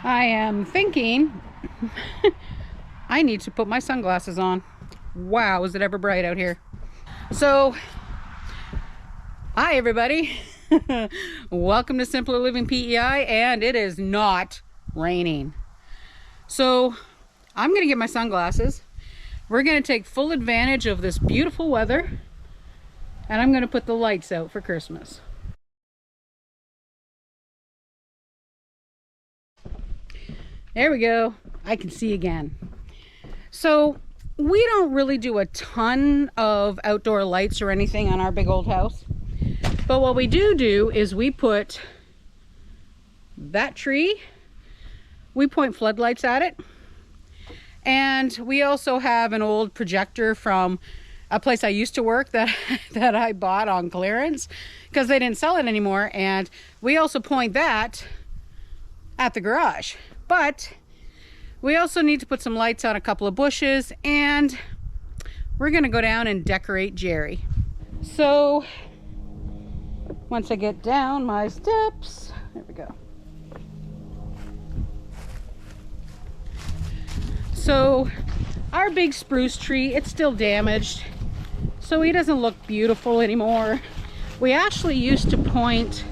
I am thinking I need to put my sunglasses on. Wow, is it ever bright out here. So, hi everybody. Welcome to Simpler Living PEI, and it is not raining. So, I'm going to get my sunglasses. We're going to take full advantage of this beautiful weather, and I'm going to put the lights out for Christmas. There we go. I can see again. So we don't really do a ton of outdoor lights or anything on our big old house. But what we do is we put that tree, we point floodlights at it. And we also have an old projector from a place I used to work that I bought on clearance because they didn't sell it anymore. And we also point that at the garage. But we also need to put some lights on a couple of bushes, and we're gonna go down and decorate Jerry. So once I get down my steps, there we go. So our big spruce tree, it's still damaged, so he doesn't look beautiful anymore. We actually used to point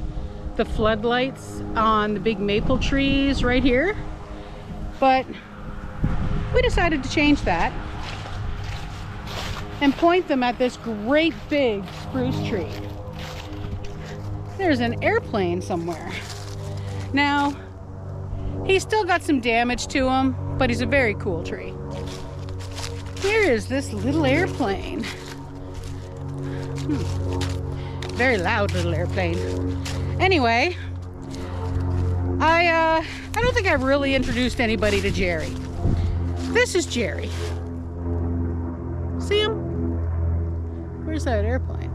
the floodlights on the big maple trees right here, but we decided to change that and point them at this great big spruce tree. There's an airplane somewhere. Now, he's still got some damage to him, but he's a very cool tree. Here is this little airplane. Very loud little airplane. Anyway, I don't think I've really introduced anybody to Jerry. This is Jerry. See him? Where's that airplane?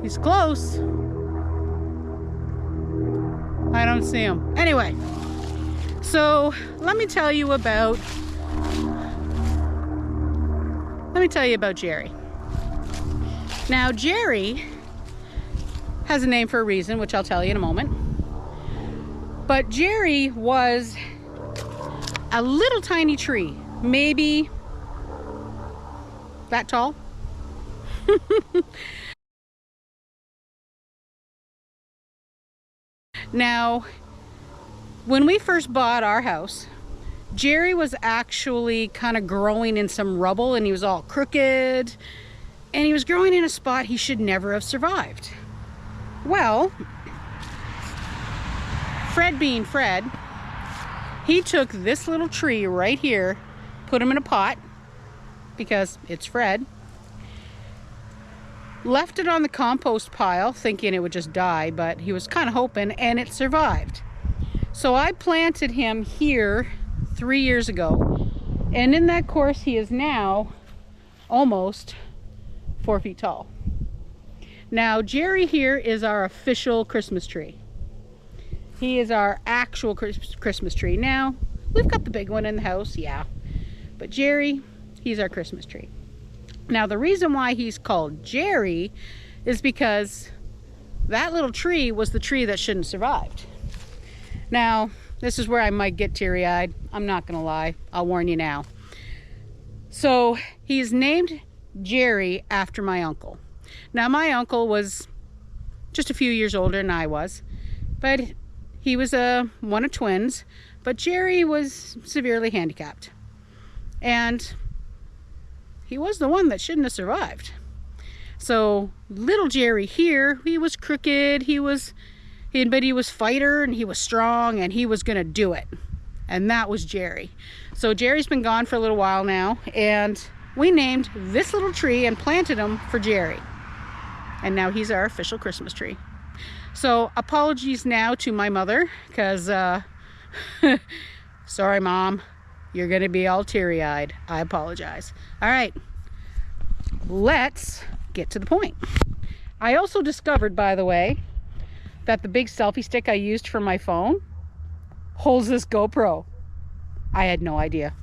He's close. I don't see him. Anyway, so let me tell you about Jerry. Now, Jerry has a name for a reason, which I'll tell you in a moment. But Jerry was a little tiny tree, maybe that tall. Now, when we first bought our house, Jerry was actually kind of growing in some rubble, and he was all crooked, and he was growing in a spot he should never have survived. Well, Fred being Fred, he took this little tree right here, put him in a pot, because it's Fred, left it on the compost pile, thinking it would just die, but he was kind of hoping, and it survived. So I planted him here 3 years ago, and in that course, he is now almost 4 feet tall. Now, Jerry here is our official Christmas tree. He is our actual Christmas tree. Now, we've got the big one in the house, yeah. But Jerry, he's our Christmas tree. Now, the reason why he's called Jerry is because that little tree was the tree that shouldn't have survived. Now, this is where I might get teary-eyed. I'm not gonna lie, I'll warn you now. So, he's named Jerry after my uncle. Now, my uncle was just a few years older than I was, but he was one of twins, but Jerry was severely handicapped. And he was the one that shouldn't have survived. So little Jerry here, he was crooked, but he was fighter, and he was strong, and he was gonna do it. And that was Jerry. So Jerry's been gone for a little while now, and we named this little tree and planted him for Jerry. And now he's our official Christmas tree. So apologies now to my mother, because sorry Mom, you're gonna be all teary-eyed. I apologize. All right, let's get to the point. I also discovered, by the way, that the big selfie stick I used for my phone holds this GoPro. I had no idea.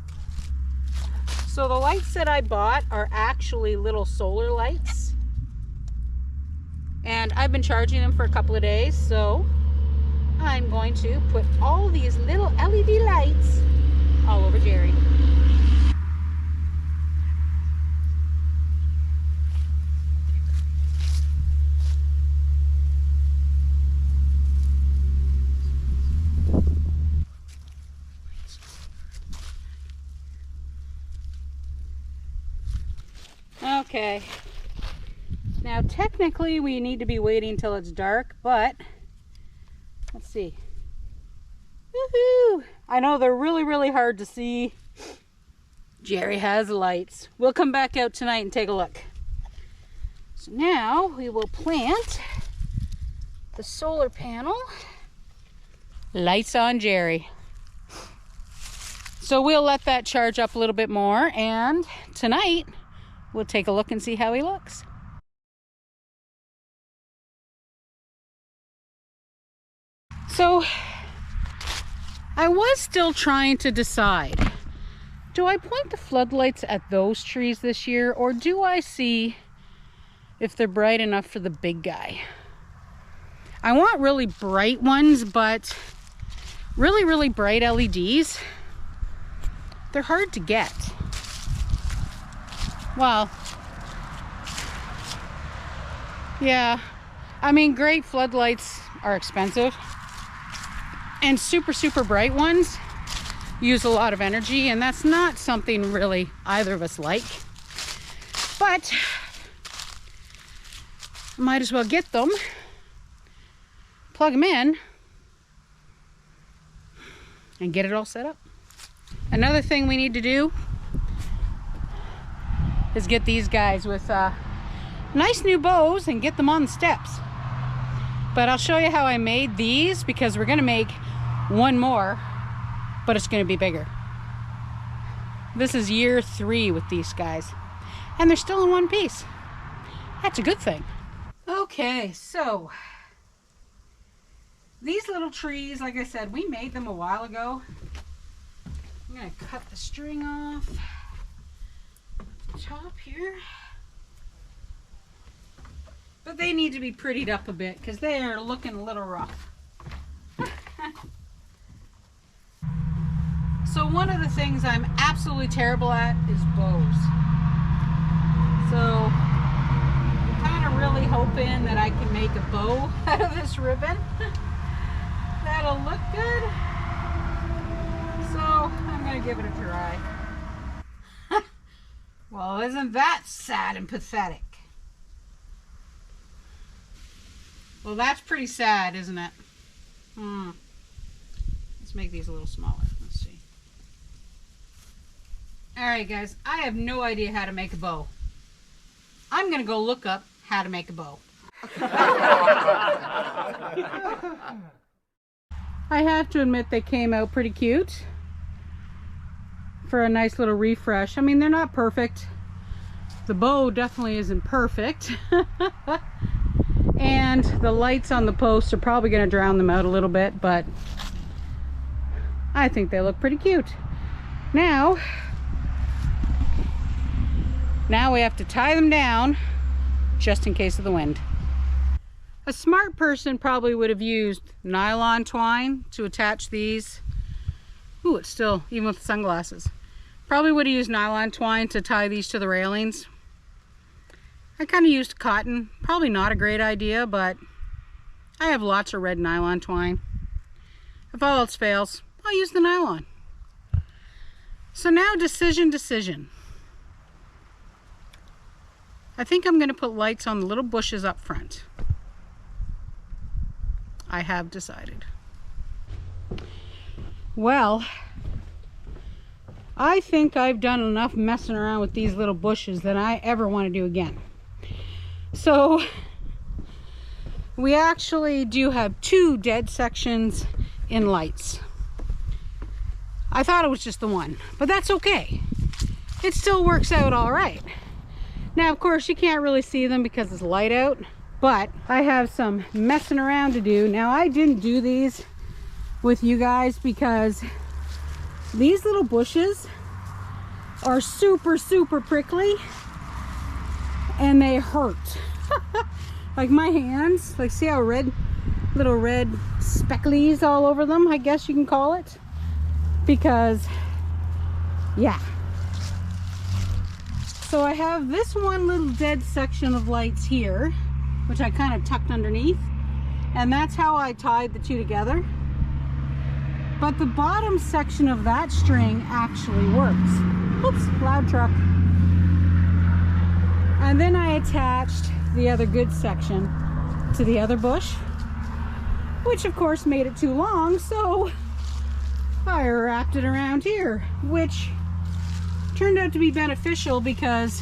So the lights that I bought are actually little solar lights. And I've been charging them for a couple of days, so I'm going to put all these little LED lights all over Jerry. Okay, now technically we need to be waiting till it's dark, but let's see. Woohoo! I know they're really hard to see. Jerry has lights. We'll come back out tonight and take a look. So now we will plant the solar panel. Lights on Jerry. So we'll let that charge up a little bit more, and tonight we'll take a look and see how he looks. So I was still trying to decide, do I point the floodlights at those trees this year, or do I see if they're bright enough for the big guy? I want really bright ones, but really bright LEDs, they're hard to get. Well, yeah, I mean, great floodlights are expensive, and super bright ones use a lot of energy, and that's not something really either of us like. But might as well get them, plug them in, and get it all set up. Another thing we need to do is get these guys with nice new bows and get them on the steps. But I'll show you how I made these, because we're gonna make one more, but it's gonna be bigger. This is year 3 with these guys, and they're still in one piece. That's a good thing. Okay, so these little trees, like I said, we made them a while ago. I'm gonna cut the string off the top here. But they need to be prettied up a bit because they are looking a little rough. So one of the things I'm absolutely terrible at is bows. So I'm kind of really hoping that I can make a bow out of this ribbon. That'll look good. So I'm gonna give it a try. Well, isn't that sad and pathetic? Well, that's pretty sad, isn't it? Let's make these a little smaller. Let's see. Alright guys, I have no idea how to make a bow. I'm gonna go look up how to make a bow. I have to admit they came out pretty cute for a nice little refresh. I mean, they're not perfect. The bow definitely isn't perfect. And the lights on the posts are probably going to drown them out a little bit, but I think they look pretty cute. Now we have to tie them down just in case of the wind. A smart person probably would have used nylon twine to attach these. Ooh, it's still, even with sunglasses. Probably would have used nylon twine to tie these to the railings. I kind of used cotton. Probably not a great idea, but I have lots of red nylon twine. If all else fails, I'll use the nylon. So now decision. I think I'm going to put lights on the little bushes up front. I have decided. Well, I think I've done enough messing around with these little bushes that I ever want to do again. So we actually do have 2 dead sections in lights. I thought it was just the one, but that's okay. It still works out all right. Now, of course, you can't really see them because it's light out, but I have some messing around to do. Now, I didn't do these with you guys because these little bushes are super prickly and they hurt. Like my hands, like see how red little red specklies all over them, I guess you can call it. Because, yeah. So I have this one little dead section of lights here, which I kind of tucked underneath. And that's how I tied the two together. But the bottom section of that string actually works. Oops, loud truck. And then I attached the other good section to the other bush, which of course made it too long, so I wrapped it around here, which turned out to be beneficial because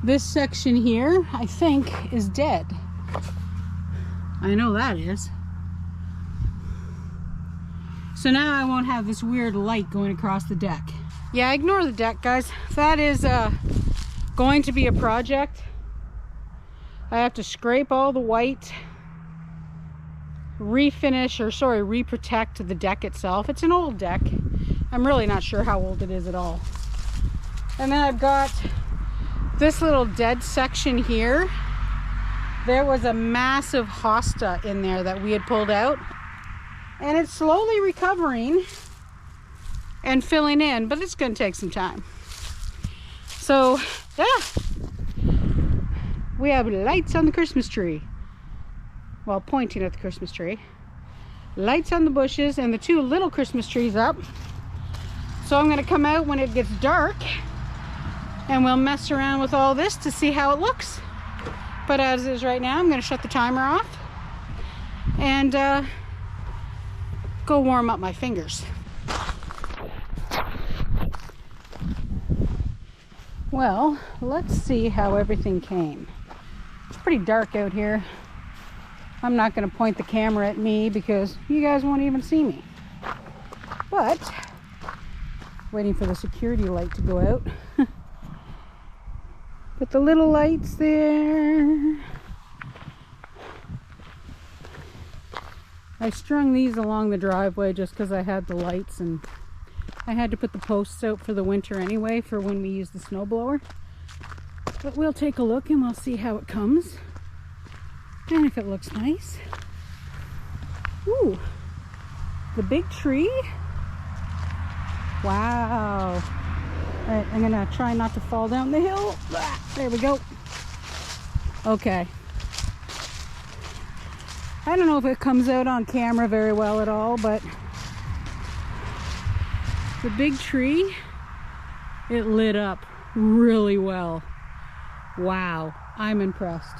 this section here, I think, is dead. I know that is. So now I won't have this weird light going across the deck. Yeah, ignore the deck, guys. That is going to be a project. I have to scrape all the white, reprotect the deck itself. It's an old deck. I'm really not sure how old it is at all. And then I've got this little dead section here. There was a massive hosta in there that we had pulled out. And it's slowly recovering and filling in, but it's going to take some time. So, yeah. We have lights on the Christmas tree. Well, pointing at the Christmas tree. Lights on the bushes and the two little Christmas trees up. So I'm going to come out when it gets dark and we'll mess around with all this to see how it looks. But as is right now, I'm going to shut the timer off and go warm up my fingers. Well, let's see how everything came. It's pretty dark out here. I'm not going to point the camera at me because you guys won't even see me. But, waiting for the security light to go out. Put the little lights there. I strung these along the driveway just because I had the lights, and I had to put the posts out for the winter anyway for when we use the snowblower. But we'll take a look and we'll see how it comes and if it looks nice. Ooh, the big tree. Wow. All right, I'm gonna try not to fall down the hill. There we go. Okay. I don't know if it comes out on camera very well at all, but the big tree, it lit up really well. Wow, I'm impressed.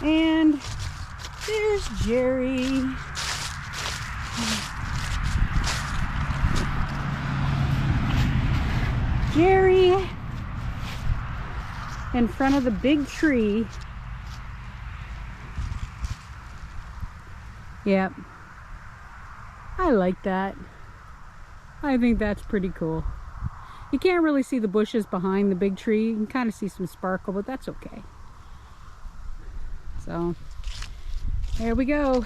And there's Jerry. Jerry in front of the big tree. Yep. I like that. I think that's pretty cool. You can't really see the bushes behind the big tree. You can kind of see some sparkle, but that's okay. So, there we go.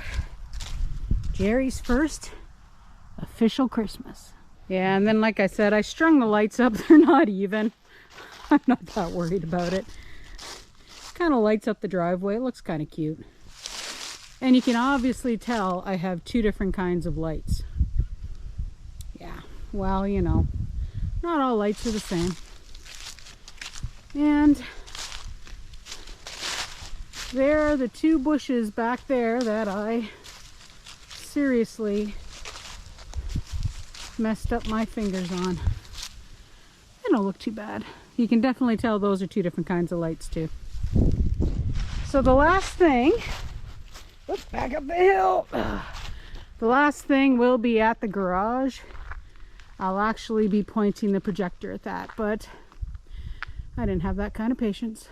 Jerry's first official Christmas. Yeah, and then like I said, I strung the lights up. They're not even. I'm not that worried about it. Kind of lights up the driveway. It looks kind of cute. And you can obviously tell I have two different kinds of lights. Yeah, well, you know, not all lights are the same. And there are the two bushes back there that I seriously messed up my fingers on. They don't look too bad. You can definitely tell those are two different kinds of lights too. So the last thing, let's back up the hill. The last thing will be at the garage. I'll actually be pointing the projector at that, but I didn't have that kind of patience.